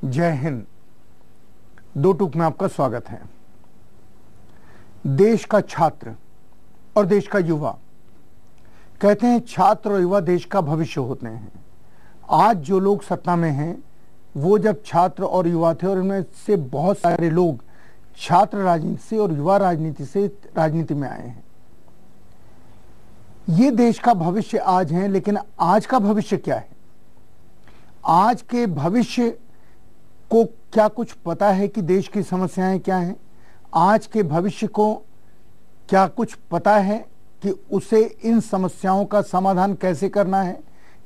जय हिंद। दो टूक में आपका स्वागत है। देश का छात्र और देश का युवा, कहते हैं छात्र और युवा देश का भविष्य होते हैं। आज जो लोग सत्ता में हैं वो जब छात्र और युवा थे, और इनमें से बहुत सारे लोग छात्र राजनीति से और युवा राजनीति से राजनीति में आए हैं। ये देश का भविष्य आज है, लेकिन आज का भविष्य क्या है? आज के भविष्य को क्या कुछ पता है कि देश की समस्याएं क्या हैं? आज के भविष्य को क्या कुछ पता है कि उसे इन समस्याओं का समाधान कैसे करना है?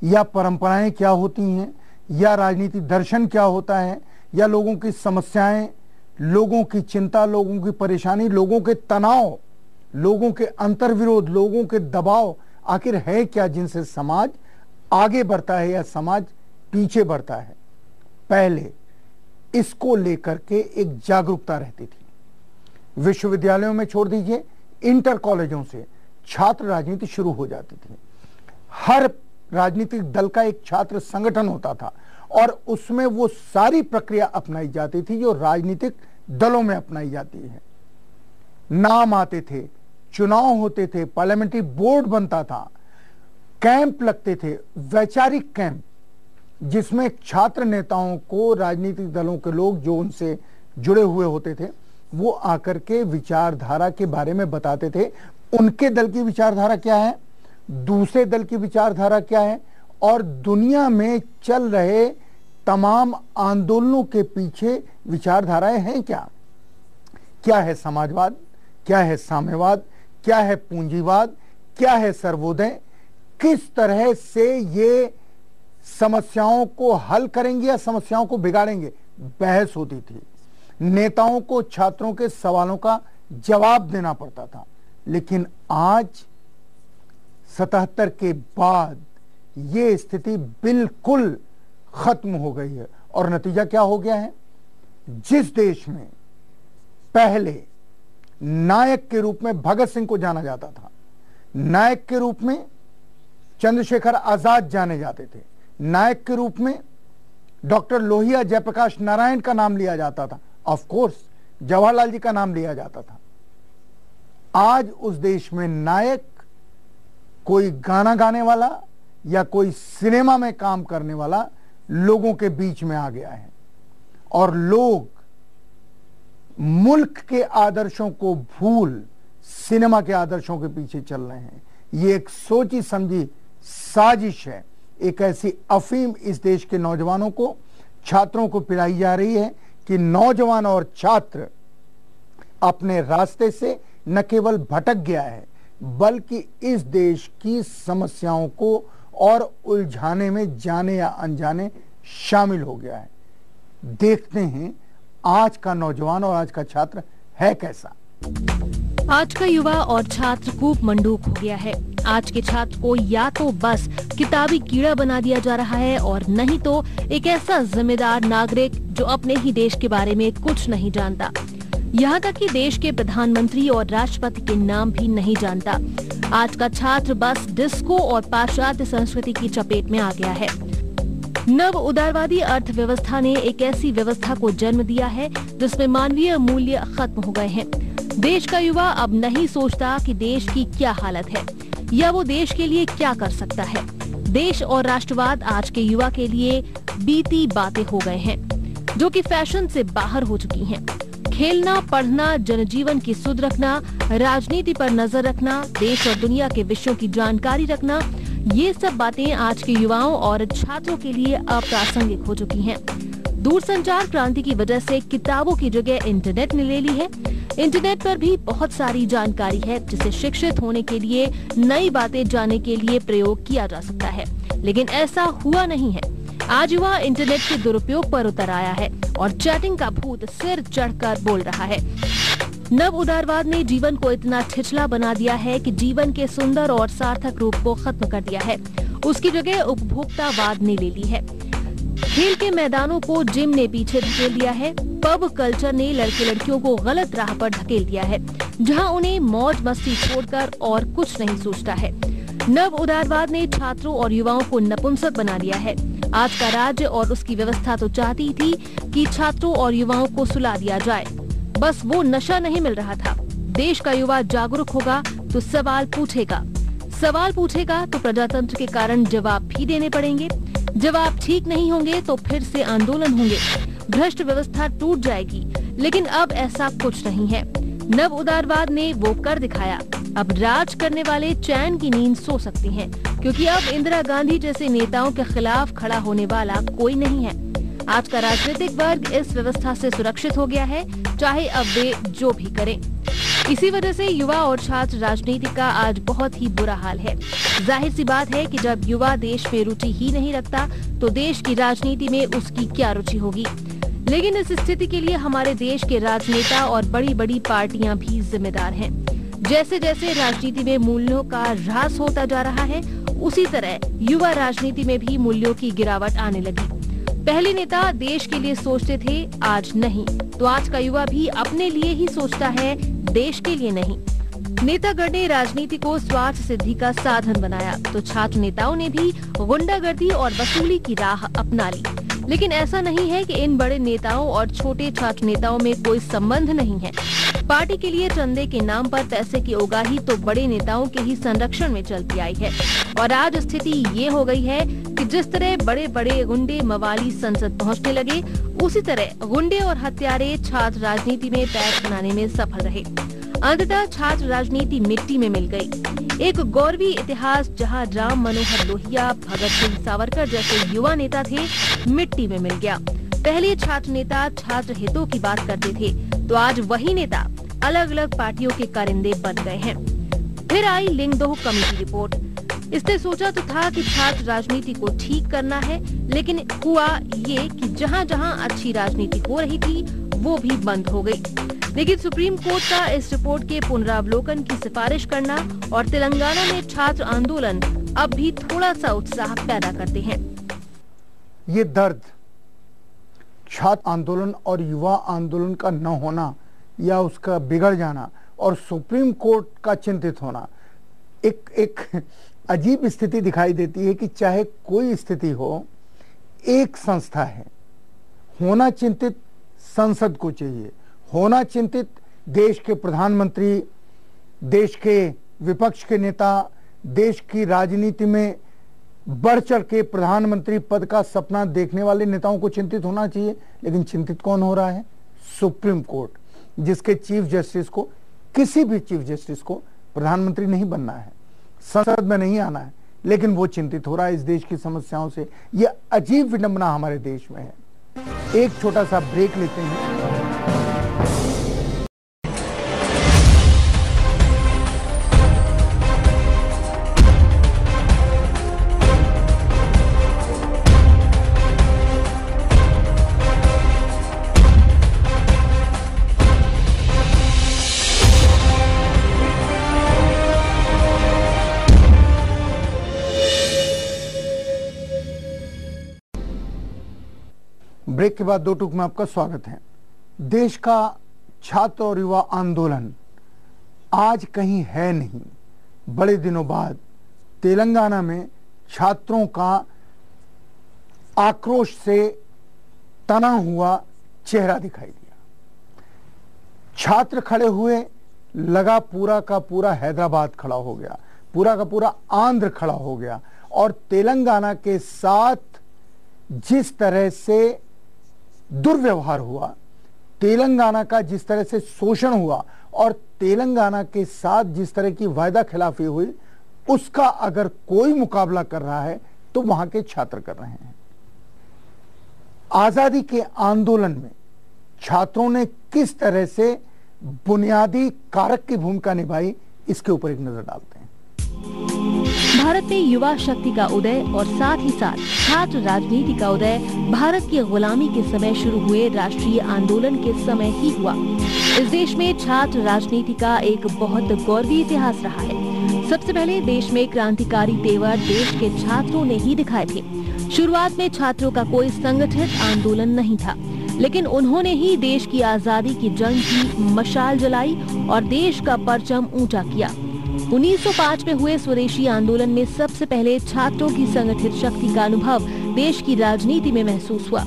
या परंपराएं क्या होती हैं, या राजनीति दर्शन क्या होता है, या लोगों की समस्याएं, लोगों की चिंता, लोगों की परेशानी, लोगों के तनाव, लोगों के अंतर्विरोध, लोगों के दबाव आखिर है क्या, जिनसे समाज आगे बढ़ता है या समाज पीछे बढ़ता है? पहले इसको लेकर के एक जागरूकता रहती थी। विश्वविद्यालयों में छोड़ दीजिए, इंटर कॉलेजों से छात्र राजनीति शुरू हो जाती थी। हर राजनीतिक दल का एक छात्र संगठन होता था और उसमें वो सारी प्रक्रिया अपनाई जाती थी जो राजनीतिक दलों में अपनाई जाती है। नाम आते थे, चुनाव होते थे, पार्लियामेंट्री बोर्ड बनता था, कैंप लगते थे, वैचारिक कैंप, जिसमें छात्र नेताओं को राजनीतिक दलों के लोग जो उनसे जुड़े हुए होते थे वो आकर के विचारधारा के बारे में बताते थे। उनके दल की विचारधारा क्या है, दूसरे दल की विचारधारा क्या है, और दुनिया में चल रहे तमाम आंदोलनों के पीछे विचारधाराएं हैं क्या? क्या है समाजवाद, क्या है साम्यवाद, क्या है पूंजीवाद, क्या है सर्वोदय? किस तरह से ये समस्याओं को हल करेंगे या समस्याओं को बिगाड़ेंगे, बहस होती थी। नेताओं को छात्रों के सवालों का जवाब देना पड़ता था। लेकिन आज 77 के बाद ये स्थिति बिल्कुल खत्म हो गई है। और नतीजा क्या हो गया है? जिस देश में पहले नायक के रूप में भगत सिंह को जाना जाता था, नायक के रूप में चंद्रशेखर आजाद जाने जाते थे, नायक के रूप में डॉक्टर लोहिया जयप्रकाश नारायण का नाम लिया जाता था, ऑफ कोर्स जवाहरलाल जी का नाम लिया जाता था, आज उस देश में नायक कोई गाना गाने वाला या कोई सिनेमा में काम करने वाला लोगों के बीच में आ गया है। और लोग मुल्क के आदर्शों को भूल सिनेमा के आदर्शों के पीछे चल रहे हैं। ये एक सोची समझी साजिश है। एक ऐसी अफीम इस देश के नौजवानों को, छात्रों को पिलाई जा रही है कि नौजवान और छात्र अपने रास्ते से न केवल भटक गया है, बल्कि इस देश की समस्याओं को और उलझाने में जाने या अनजाने शामिल हो गया है। देखते हैं आज का नौजवान और आज का छात्र है कैसा। आज का युवा और छात्र खूब मंडूक हो गया है। आज के छात्र को या तो बस किताबी कीड़ा बना दिया जा रहा है, और नहीं तो एक ऐसा जिम्मेदार नागरिक जो अपने ही देश के बारे में कुछ नहीं जानता। यहाँ तक कि देश के प्रधानमंत्री और राष्ट्रपति के नाम भी नहीं जानता। आज का छात्र बस डिस्को और पाश्चात्य संस्कृति की चपेट में आ गया है। नव उदारवादी अर्थव्यवस्था ने एक ऐसी व्यवस्था को जन्म दिया है जिसमें मानवीय मूल्य खत्म हो गए हैं। देश का युवा अब नहीं सोचता कि देश की क्या हालत है या वो देश के लिए क्या कर सकता है। देश और राष्ट्रवाद आज के युवा के लिए बीती बातें हो गए हैं, जो कि फैशन से बाहर हो चुकी हैं। खेलना, पढ़ना, जनजीवन की सुध रखना, राजनीति पर नजर रखना, देश और दुनिया के विषयों की जानकारी रखना, ये सब बातें आज के युवाओं और छात्रों के लिए अप्रासंगिक हो चुकी हैं। दूरसंचार क्रांति की वजह से किताबों की जगह इंटरनेट ने ले ली है। इंटरनेट पर भी बहुत सारी जानकारी है जिसे शिक्षित होने के लिए, नई बातें जानने के लिए प्रयोग किया जा सकता है। लेकिन ऐसा हुआ नहीं है। आज युवा इंटरनेट के दुरुपयोग पर उतर आया है और चैटिंग का भूत सिर चढ़कर बोल रहा है। नव उदारवाद ने जीवन को इतना छिछला बना दिया है कि जीवन के सुंदर और सार्थक रूप को खत्म कर दिया है। उसकी जगह उपभोक्तावाद ने ले ली है। खेल के मैदानों को जिम ने पीछे धकेल दिया है। पब कल्चर ने लड़के लड़कियों को गलत राह पर धकेल दिया है, जहां उन्हें मौज मस्ती छोड़कर और कुछ नहीं सोचता है। नव उदारवाद ने छात्रों और युवाओं को नपुंसक बना दिया है। आज का राज्य और उसकी व्यवस्था तो चाहती थी कि छात्रों और युवाओं को सुला दिया जाए, बस वो नशा नहीं मिल रहा था। देश का युवा जागरूक होगा तो सवाल पूछेगा तो प्रजातंत्र के कारण जवाब भी देने पड़ेंगे। जवाब ठीक नहीं होंगे तो फिर से आंदोलन होंगे, भ्रष्ट व्यवस्था टूट जाएगी। लेकिन अब ऐसा कुछ नहीं है। नव उदारवाद ने वो कर दिखाया। अब राज करने वाले चैन की नींद सो सकती हैं, क्योंकि अब इंदिरा गांधी जैसे नेताओं के खिलाफ खड़ा होने वाला कोई नहीं है। आज का राजनीतिक वर्ग इस व्यवस्था से सुरक्षित हो गया है, चाहे अब वे जो भी करें। इसी वजह से युवा और छात्र राजनीति का आज बहुत ही बुरा हाल है। जाहिर सी बात है कि जब युवा देश में रुचि ही नहीं रखता तो देश की राजनीति में उसकी क्या रुचि होगी। लेकिन इस स्थिति के लिए हमारे देश के राजनेता और बड़ी बड़ी पार्टियां भी जिम्मेदार हैं। जैसे जैसे राजनीति में मूल्यों का ह्रास होता जा रहा है, उसी तरह युवा राजनीति में भी मूल्यों की गिरावट आने लगी। पहले नेता देश के लिए सोचते थे, आज नहीं। तो आज का युवा भी अपने लिए ही सोचता है, देश के लिए नहीं। नेतागण ने राजनीति को स्वार्थ सिद्धि का साधन बनाया तो छात्र नेताओं ने भी गुंडागर्दी और वसूली की राह अपना ली। लेकिन ऐसा नहीं है कि इन बड़े नेताओं और छोटे छात्र नेताओं में कोई संबंध नहीं है। पार्टी के लिए चंदे के नाम पर पैसे की उगाही तो बड़े नेताओं के ही संरक्षण में चलती आई है। और आज स्थिति ये हो गई है कि जिस तरह बड़े बड़े गुंडे मवाली संसद पहुंचने लगे, उसी तरह गुंडे और हत्यारे छात्र राजनीति में पैर बनाने में सफल रहे। अंततः छात्र राजनीति मिट्टी में मिल गई। एक गौरवी इतिहास जहां राम मनोहर लोहिया, भगत सिंह, सावरकर जैसे युवा नेता थे, मिट्टी में मिल गया। पहले छात्र नेता छात्र हितों की बात करते थे, तो आज वही नेता अलग अलग पार्टियों के कारिंदे बन गए हैं। फिर आई लिंगदोह कमेटी रिपोर्ट। इसने सोचा तो था कि छात्र राजनीति को ठीक करना है, लेकिन हुआ ये कि जहां जहां अच्छी राजनीति हो रही थी वो भी बंद हो गई। लेकिन सुप्रीम कोर्ट का इस रिपोर्ट के पुनरावलोकन की सिफारिश करना और तेलंगाना में छात्र आंदोलन अब भी थोड़ा सा उत्साह पैदा करते हैं। ये दर्द, छात्र आंदोलन और युवा आंदोलन का न होना या उसका बिगड़ जाना और सुप्रीम कोर्ट का चिंतित होना, एक अजीब स्थिति दिखाई देती है कि चाहे कोई स्थिति हो, एक संस्था है। होना चिंतित संसद को चाहिए, होना चिंतित देश के प्रधानमंत्री, देश के विपक्ष के नेता, देश की राजनीति में बढ़ चढ़ के प्रधानमंत्री पद का सपना देखने वाले नेताओं को चिंतित होना चाहिए। लेकिन चिंतित कौन हो रहा है? सुप्रीम कोर्ट, जिसके चीफ जस्टिस को, किसी भी चीफ जस्टिस को प्रधानमंत्री नहीं बनना है, संसद में नहीं आना है, लेकिन वो चिंतित हो रहा है इस देश की समस्याओं से। ये अजीब विडंबना हमारे देश में है। एक छोटा सा ब्रेक लेते हैं। ब्रेक के बाद दो टूक में आपका स्वागत है। देश का छात्र और युवा आंदोलन आज कहीं है नहीं। बड़े दिनों बाद तेलंगाना में छात्रों का आक्रोश से तना हुआ चेहरा दिखाई दिया। छात्र खड़े हुए, लगा पूरा का पूरा हैदराबाद खड़ा हो गया, पूरा का पूरा आंध्र खड़ा हो गया। और तेलंगाना के साथ जिस तरह से दुर्व्यवहार हुआ, तेलंगाना का जिस तरह से शोषण हुआ और तेलंगाना के साथ जिस तरह की वायदा खिलाफी हुई, उसका अगर कोई मुकाबला कर रहा है तो वहां के छात्र कर रहे हैं। आजादी के आंदोलन में छात्रों ने किस तरह से बुनियादी कारक की भूमिका निभाई, इसके ऊपर एक नजर डालते हैं। भारत में युवा शक्ति का उदय और साथ ही साथ छात्र राजनीति का उदय भारत की गुलामी के समय शुरू हुए राष्ट्रीय आंदोलन के समय ही हुआ। इस देश में छात्र राजनीति का एक बहुत गौरवी इतिहास रहा है। सबसे पहले देश में क्रांतिकारी तेवर देश के छात्रों ने ही दिखाए थे। शुरुआत में छात्रों का कोई संगठित आंदोलन नहीं था, लेकिन उन्होंने ही देश की आजादी की जंग की मशाल जलाई और देश का परचम ऊंचा किया। 1905 में हुए स्वदेशी आंदोलन में सबसे पहले छात्रों की संगठित शक्ति का अनुभव देश की राजनीति में महसूस हुआ।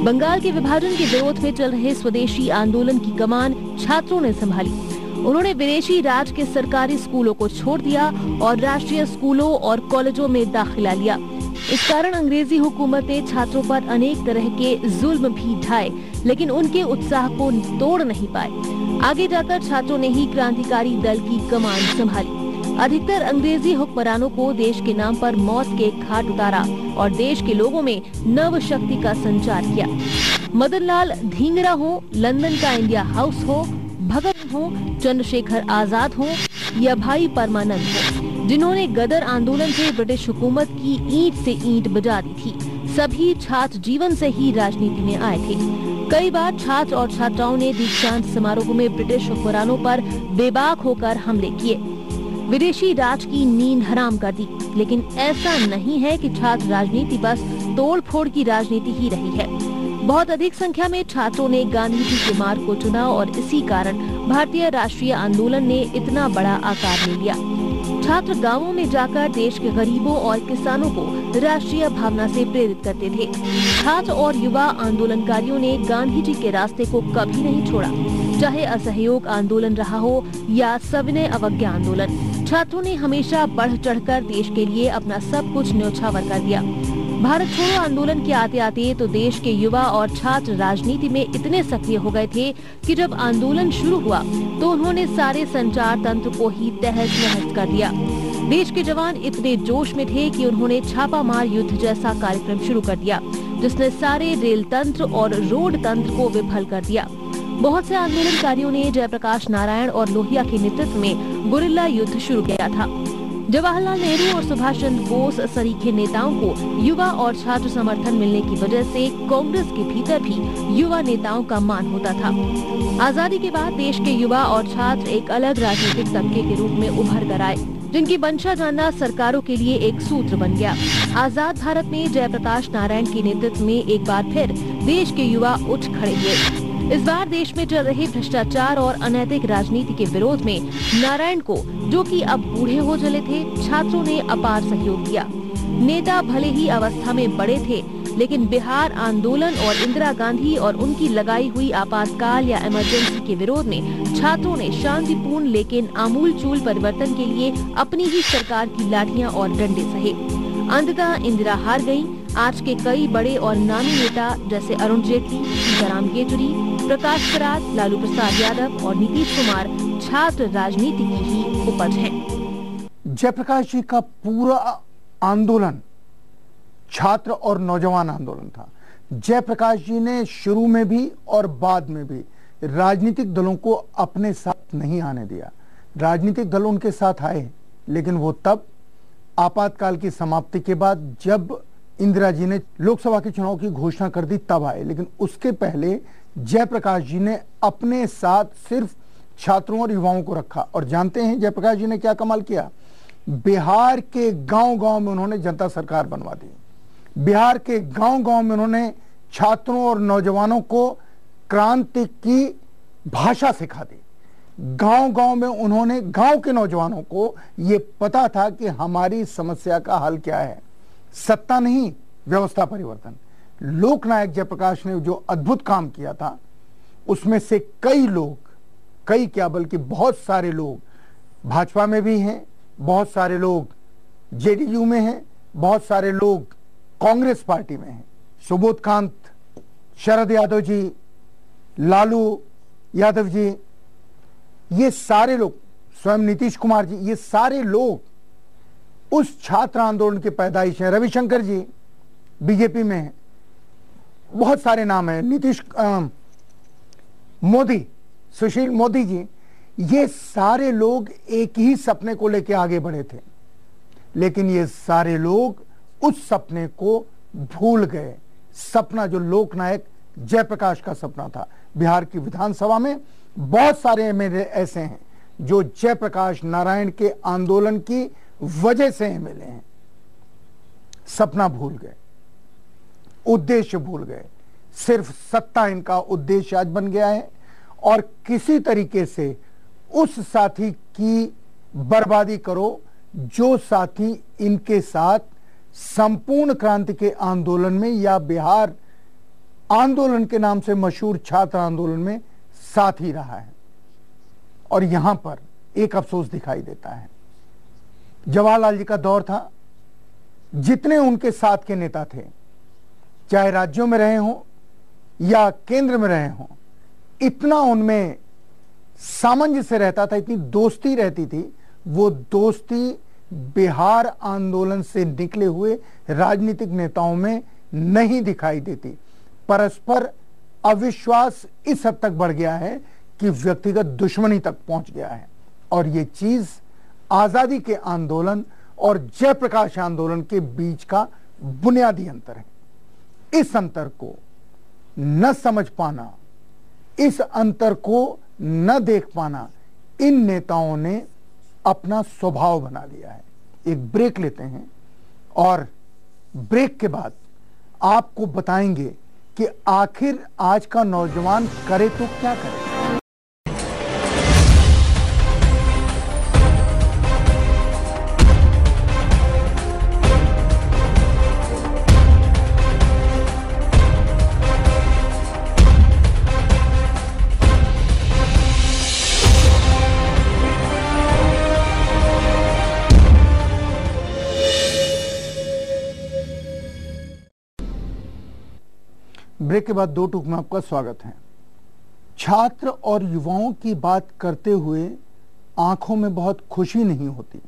बंगाल के विभाजन के विरोध में चल रहे स्वदेशी आंदोलन की कमान छात्रों ने संभाली। उन्होंने विदेशी राज के सरकारी स्कूलों को छोड़ दिया और राष्ट्रीय स्कूलों और कॉलेजों में दाखिला लिया। इस कारण अंग्रेजी हुकूमत ने छात्रों पर अनेक तरह के जुल्म भी ढाए, लेकिन उनके उत्साह को तोड़ नहीं पाए। आगे जाकर छात्रों ने ही क्रांतिकारी दल की कमान संभाली। अधिकतर अंग्रेजी हुक्मरानों को देश के नाम पर मौत के घाट उतारा और देश के लोगों में नव शक्ति का संचार किया। मदन लाल धींगरा हो, लंदन का इंडिया हाउस हो, भगत हो, चंद्रशेखर आजाद हो या भाई परमानंद हो, जिन्होंने गदर आंदोलन से ब्रिटिश हुकूमत की ईंट से ईंट बजा दी थी, सभी छात्र जीवन से ही राजनीति में आए थे। कई बार छात्र और छात्राओं ने दीक्षांत समारोह में ब्रिटिश हुक्मरानों पर बेबाक होकर हमले किए, विदेशी राज की नींद हराम कर दी। लेकिन ऐसा नहीं है कि छात्र राजनीति बस तोड़ फोड़ की राजनीति ही रही है। बहुत अधिक संख्या में छात्रों ने गांधी जी के मार्ग को चुना और इसी कारण भारतीय राष्ट्रीय आंदोलन ने इतना बड़ा आकार ले लिया। छात्र गांवों में जाकर देश के गरीबों और किसानों को राष्ट्रीय भावना से प्रेरित करते थे। छात्र और युवा आंदोलनकारियों ने गांधी जी के रास्ते को कभी नहीं छोड़ा, चाहे असहयोग आंदोलन रहा हो या सविनय अवज्ञा आंदोलन। छात्रों ने हमेशा बढ़ चढ़कर देश के लिए अपना सब कुछ न्योछावर कर दिया। भारत छोड़ो आंदोलन के आते आते तो देश के युवा और छात्र राजनीति में इतने सक्रिय हो गए थे कि जब आंदोलन शुरू हुआ तो उन्होंने सारे संचार तंत्र को ही तहस नहस कर दिया। देश के जवान इतने जोश में थे कि उन्होंने छापामार युद्ध जैसा कार्यक्रम शुरू कर दिया, जिसने सारे रेल तंत्र और रोड तंत्र को विफल कर दिया। बहुत से आंदोलनकारियों ने जयप्रकाश नारायण और लोहिया के नेतृत्व में गुरिल्ला युद्ध शुरू किया था। जवाहरलाल नेहरू और सुभाष चंद्र बोस सरीखे नेताओं को युवा और छात्र समर्थन मिलने की वजह से कांग्रेस के भीतर भी युवा नेताओं का मान होता था। आजादी के बाद देश के युवा और छात्र एक अलग राजनीतिक तबके के रूप में उभर कर आए, जिनकी मंशा जानना सरकारों के लिए एक सूत्र बन गया। आजाद भारत में जयप्रकाश नारायण के नेतृत्व में एक बार फिर देश के युवा उठ खड़े हुए। इस बार देश में चल रहे भ्रष्टाचार और अनैतिक राजनीति के विरोध में नारायण को, जो कि अब बूढ़े हो चले थे, छात्रों ने अपार सहयोग दिया। नेता भले ही अवस्था में बड़े थे, लेकिन बिहार आंदोलन और इंदिरा गांधी और उनकी लगाई हुई आपातकाल या इमरजेंसी के विरोध में छात्रों ने शांतिपूर्ण लेकिन आमूलचूल परिवर्तन के लिए अपनी ही सरकार की लाठियां और डंडे सहे। अंततः इंदिरा हार गई। आज के कई बड़े और नामी नेता जैसे अरुण जेटली, सीताराम येचुरी, प्रकाश करात, लालू प्रसाद यादव और नीतीश कुमार छात्र राजनीति की ही उपज हैं। जयप्रकाश जी का पूरा आंदोलन छात्र और नौजवान आंदोलन था। जयप्रकाश जी ने शुरू में भी और बाद में भी राजनीतिक दलों को अपने साथ नहीं आने दिया। राजनीतिक दल उनके साथ आए, लेकिन वो तब आपातकाल की समाप्ति के बाद जब इंदिरा जी ने लोकसभा के चुनाव की घोषणा कर दी तब आए। लेकिन उसके पहले जयप्रकाश जी ने अपने साथ सिर्फ छात्रों और युवाओं को रखा। और जानते हैं जयप्रकाश जी ने क्या कमाल किया? बिहार के गांव-गांव में उन्होंने जनता सरकार बनवा दी। बिहार के गांव-गांव में उन्होंने छात्रों और नौजवानों को क्रांति की भाषा सिखा दी। गांव-गांव में उन्होंने गांव के नौजवानों को यह पता था कि हमारी समस्या का हल क्या है, सत्ता नहीं, व्यवस्था परिवर्तन। लोकनायक जयप्रकाश ने जो अद्भुत काम किया था, उसमें से कई लोग, कई क्या बल्कि बहुत सारे लोग भाजपा में भी हैं, बहुत सारे लोग जेडीयू में हैं, बहुत सारे लोग कांग्रेस पार्टी में हैं। सुबोधकांत, शरद यादव जी, लालू यादव जी, ये सारे लोग, स्वयं नीतीश कुमार जी, ये सारे लोग उस छात्र आंदोलन के पैदाइश हैं। रविशंकर जी बीजेपी में हैं, बहुत सारे नाम हैं, नीतीश मोदी, सुशील मोदी जी, ये सारे लोग एक ही सपने को लेकर आगे बढ़े थे। लेकिन ये सारे लोग उस सपने को भूल गए। सपना जो लोकनायक जयप्रकाश का सपना था। बिहार की विधानसभा में बहुत सारे एमएलए ऐसे हैं जो जयप्रकाश नारायण के आंदोलन की वजह से एमएलए हैं। सपना भूल गए, उद्देश्य भूल गए। सिर्फ सत्ता इनका उद्देश्य आज बन गया है। और किसी तरीके से उस साथी की बर्बादी करो जो साथी इनके साथ संपूर्ण क्रांति के आंदोलन में या बिहार आंदोलन के नाम से मशहूर छात्र आंदोलन में साथ ही रहा है। और यहां पर एक अफसोस दिखाई देता है, जवाहरलाल जी का दौर था, जितने उनके साथ के नेता थे, चाहे राज्यों में रहे हों या केंद्र में रहे हों, इतना उनमें सामंजस्य रहता था, इतनी दोस्ती रहती थी। वो दोस्ती बिहार आंदोलन से निकले हुए राजनीतिक नेताओं में नहीं दिखाई देती। परस्पर अविश्वास इस हद तक बढ़ गया है कि व्यक्तिगत दुश्मनी तक पहुंच गया है। और ये चीज आजादी के आंदोलन और जयप्रकाश आंदोलन के बीच का बुनियादी अंतर है। इस अंतर को न समझ पाना, इस अंतर को न देख पाना, इन नेताओं ने अपना स्वभाव बना लिया है। एक ब्रेक लेते हैं और ब्रेक के बाद आपको बताएंगे कि आखिर आज का नौजवान करे तो क्या करे। ब्रेक के बाद दो टूक में आपका स्वागत है। छात्र और युवाओं की बात करते हुए आंखों में बहुत खुशी नहीं होती।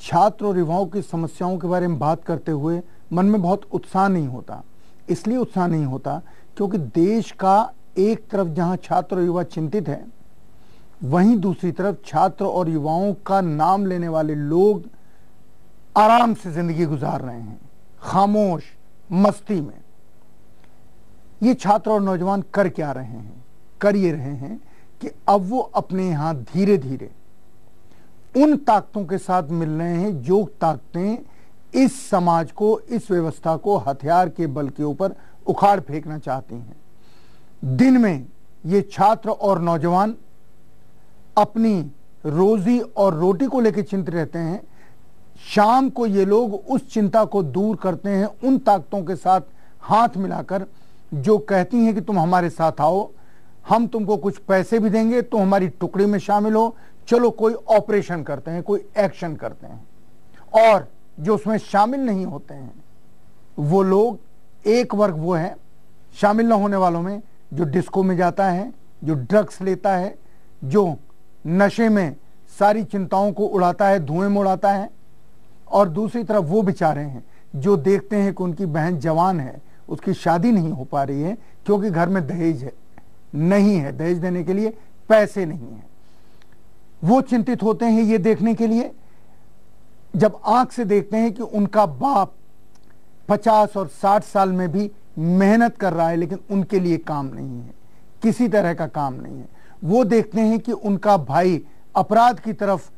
छात्र और युवाओं की समस्याओं के बारे में बात करते हुए मन में बहुत उत्साह नहीं होता। इसलिए उत्साह नहीं होता क्योंकि देश का एक तरफ जहां छात्र और युवा चिंतित है, वहीं दूसरी तरफ छात्र और युवाओं का नाम लेने वाले लोग आराम से जिंदगी गुजार रहे हैं, खामोश मस्ती में। ये छात्र और नौजवान कर क्या रहे हैं? कर ये रहे हैं कि अब वो अपने यहां धीरे धीरे उन ताकतों के साथ मिल रहे हैं जो ताकतें इस समाज को, इस व्यवस्था को हथियार के बल के ऊपर उखाड़ फेंकना चाहती हैं। दिन में ये छात्र और नौजवान अपनी रोजी और रोटी को लेकर चिंतित रहते हैं। शाम को ये लोग उस चिंता को दूर करते हैं उन ताकतों के साथ हाथ मिलाकर जो कहती हैं कि तुम हमारे साथ आओ, हम तुमको कुछ पैसे भी देंगे, तुम हमारी टुकड़ी में शामिल हो, चलो कोई ऑपरेशन करते हैं, कोई एक्शन करते हैं। और जो उसमें शामिल नहीं होते हैं वो लोग, एक वर्ग वो है शामिल न होने वालों में जो डिस्को में जाता है, जो ड्रग्स लेता है, जो नशे में सारी चिंताओं को उड़ाता है, धुएं में उड़ाता है। और दूसरी तरफ वो बेचारे हैं जो देखते हैं कि उनकी बहन जवान है, उसकी शादी नहीं हो पा रही है क्योंकि घर में दहेज है, नहीं है, दहेज देने के लिए पैसे नहीं है। वो चिंतित होते हैं ये देखने के लिए, जब आंख से देखते हैं कि उनका बाप 50 और 60 साल में भी मेहनत कर रहा है लेकिन उनके लिए काम नहीं है, किसी तरह का काम नहीं है। वो देखते हैं कि उनका भाई अपराध की तरफ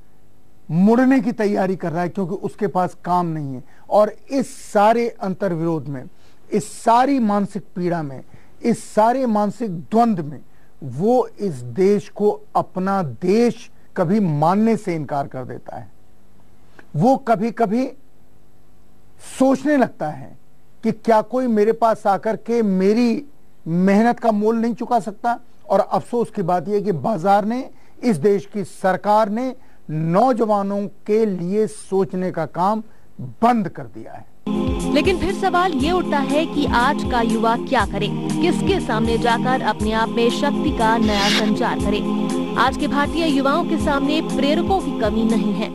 मुड़ने की तैयारी कर रहा है क्योंकि उसके पास काम नहीं है। और इस सारे अंतर विरोध में, इस सारी मानसिक पीड़ा में, इस सारे मानसिक द्वंद्व में वो इस देश को अपना देश कभी मानने से इनकार कर देता है। वो कभी कभी सोचने लगता है कि क्या कोई मेरे पास आकर के मेरी मेहनत का मोल नहीं चुका सकता। और अफसोस की बात यह कि बाजार ने, इस देश की सरकार ने नौजवानों के लिए सोचने का काम बंद कर दिया है। लेकिन फिर सवाल ये उठता है कि आज का युवा क्या करे, किसके सामने जाकर अपने आप में शक्ति का नया संचार करे। आज के भारतीय युवाओं के सामने प्रेरकों की कमी नहीं है।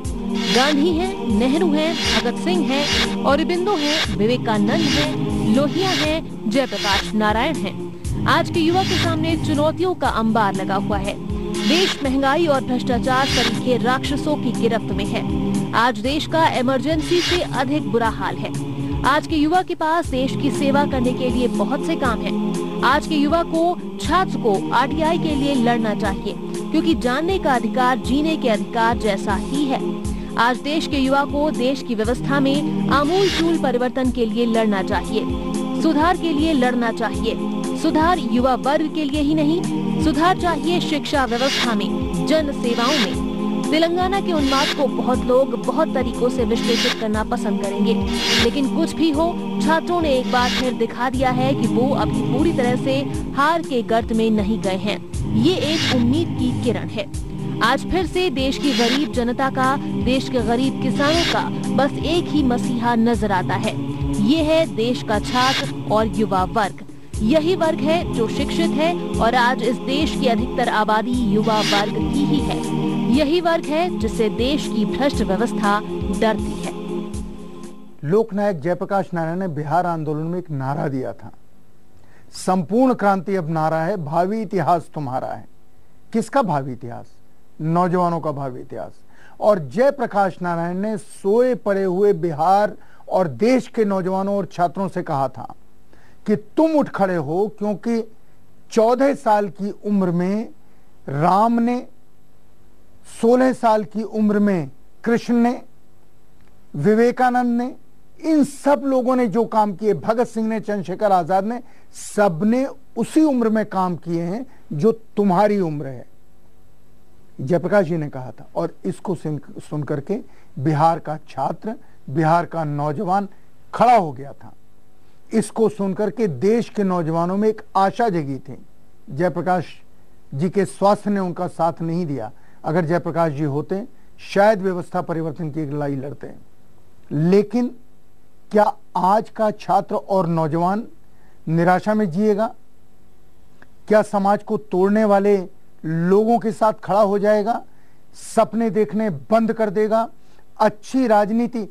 गांधी हैं, नेहरू हैं, भगत सिंह हैं, औरबिंदो हैं, विवेकानंद हैं, लोहिया हैं, जयप्रकाश नारायण हैं। आज के युवा के सामने चुनौतियों का अंबार लगा हुआ है। देश महंगाई और भ्रष्टाचार सरीखे राक्षसों की गिरफ्त में है। आज देश का इमरजेंसी से अधिक बुरा हाल है। आज के युवा के पास देश की सेवा करने के लिए बहुत से काम हैं। आज के युवा को, छात्र को आरटीआई के लिए लड़ना चाहिए क्योंकि जानने का अधिकार जीने के अधिकार जैसा ही है। आज देश के युवा को देश की व्यवस्था में आमूलचूल परिवर्तन के लिए लड़ना चाहिए, सुधार के लिए लड़ना चाहिए। सुधार युवा वर्ग के लिए ही नहीं, सुधार चाहिए शिक्षा व्यवस्था में, जन सेवाओं में। तेलंगाना के उन्माद को बहुत लोग बहुत तरीकों से विश्लेषित करना पसंद करेंगे, लेकिन कुछ भी हो, छात्रों ने एक बार फिर दिखा दिया है कि वो अभी पूरी तरह से हार के गर्त में नहीं गए हैं। ये एक उम्मीद की किरण है। आज फिर से देश की गरीब जनता का, देश के गरीब किसानों का बस एक ही मसीहा नजर आता है। ये है देश का छात्र और युवा वर्ग। यही वर्ग है जो शिक्षित है और आज इस देश की अधिकतर आबादी युवा वर्ग की ही है। यही वर्ग है जिससे देश की भ्रष्ट व्यवस्था डरती है। लोकनायक जयप्रकाश नारायण ने बिहार आंदोलन में एक नारा दिया था, संपूर्ण क्रांति अब नारा है, भावी इतिहास तुम्हारा है। किसका भावी इतिहास? नौजवानों का भावी इतिहास। और जयप्रकाश नारायण ने सोए पड़े हुए बिहार और देश के नौजवानों और छात्रों से कहा था कि तुम उठ खड़े हो, क्योंकि 14 साल की उम्र में राम ने, 16 साल की उम्र में कृष्ण ने, विवेकानंद ने, इन सब लोगों ने जो काम किए, भगत सिंह ने, चंद्रशेखर आजाद ने, सबने उसी उम्र में काम किए हैं जो तुम्हारी उम्र है। जयप्रकाश जी ने कहा था। और इसको सुन करके बिहार का छात्र, बिहार का नौजवान खड़ा हो गया था। इसको सुनकर के देश के नौजवानों में एक आशा जगी थी। जयप्रकाश जी के स्वास्थ्य ने उनका साथ नहीं दिया। अगर जयप्रकाश जी होते, शायद व्यवस्था परिवर्तन की एक लड़ाई लड़ते। लेकिन क्या आज का छात्र और नौजवान निराशा में जिएगा? क्या समाज को तोड़ने वाले लोगों के साथ खड़ा हो जाएगा? सपने देखने बंद कर देगा? अच्छी राजनीति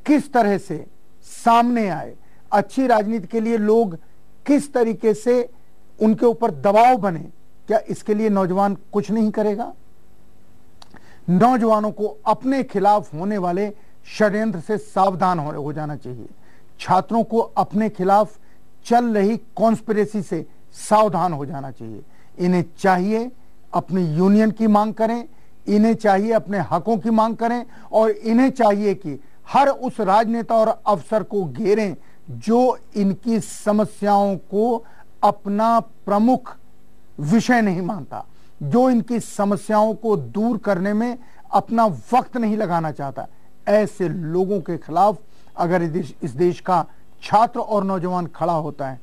किस तरह से सामने आए, अच्छी राजनीति के लिए लोग किस तरीके से उनके ऊपर दबाव बने, क्या इसके लिए नौजवान कुछ नहीं करेगा? नौजवानों को अपने खिलाफ होने वाले षड्यंत्र से सावधान हो जाना चाहिए। छात्रों को अपने खिलाफ चल रही कॉन्स्पिरेसी से सावधान हो जाना चाहिए। इन्हें चाहिए अपनी यूनियन की मांग करें, इन्हें चाहिए अपने हकों की मांग करें, और इन्हें चाहिए कि हर उस राजनेता और अफसर को घेरें जो इनकी समस्याओं को अपना प्रमुख विषय नहीं मानता, जो इनकी समस्याओं को दूर करने में अपना वक्त नहीं लगाना चाहता। ऐसे लोगों के खिलाफ अगर इस देश का छात्र और नौजवान खड़ा होता है,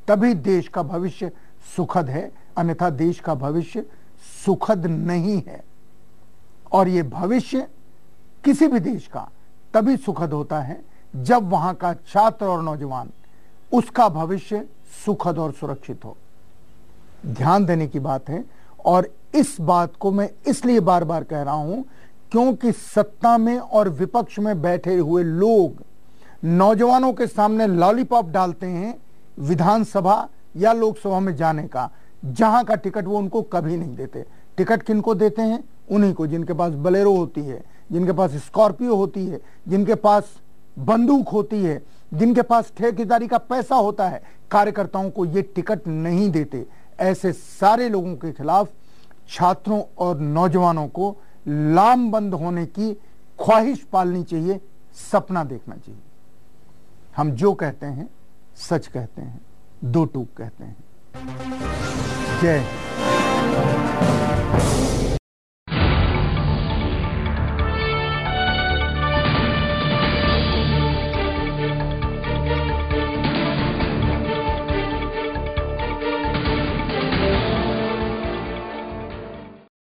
तभी देश का भविष्य सुखद है, अन्यथा देश का भविष्य सुखद नहीं है। और ये भविष्य किसी भी देश का तभी सुखद होता है जब वहां का छात्र और नौजवान, उसका भविष्य सुखद और सुरक्षित हो। ध्यान देने की बात है। और इस बात को मैं इसलिए बार बार कह रहा हूं क्योंकि सत्ता में और विपक्ष में बैठे हुए लोग नौजवानों के सामने लॉलीपॉप डालते हैं विधानसभा या लोकसभा में जाने का, जहां का टिकट वो उनको कभी नहीं देते। टिकट किनको देते हैं? उन्हीं को जिनके पास बलेरो होती है, जिनके पास स्कॉर्पियो होती है, जिनके पास बंदूक होती है, जिनके पास ठेकेदारी का पैसा होता है। कार्यकर्ताओं को ये टिकट नहीं देते। ऐसे सारे लोगों के खिलाफ छात्रों और नौजवानों को लामबंद होने की ख्वाहिश पालनी चाहिए, सपना देखना चाहिए। हम जो कहते हैं सच कहते हैं, दो टूक कहते हैं। जय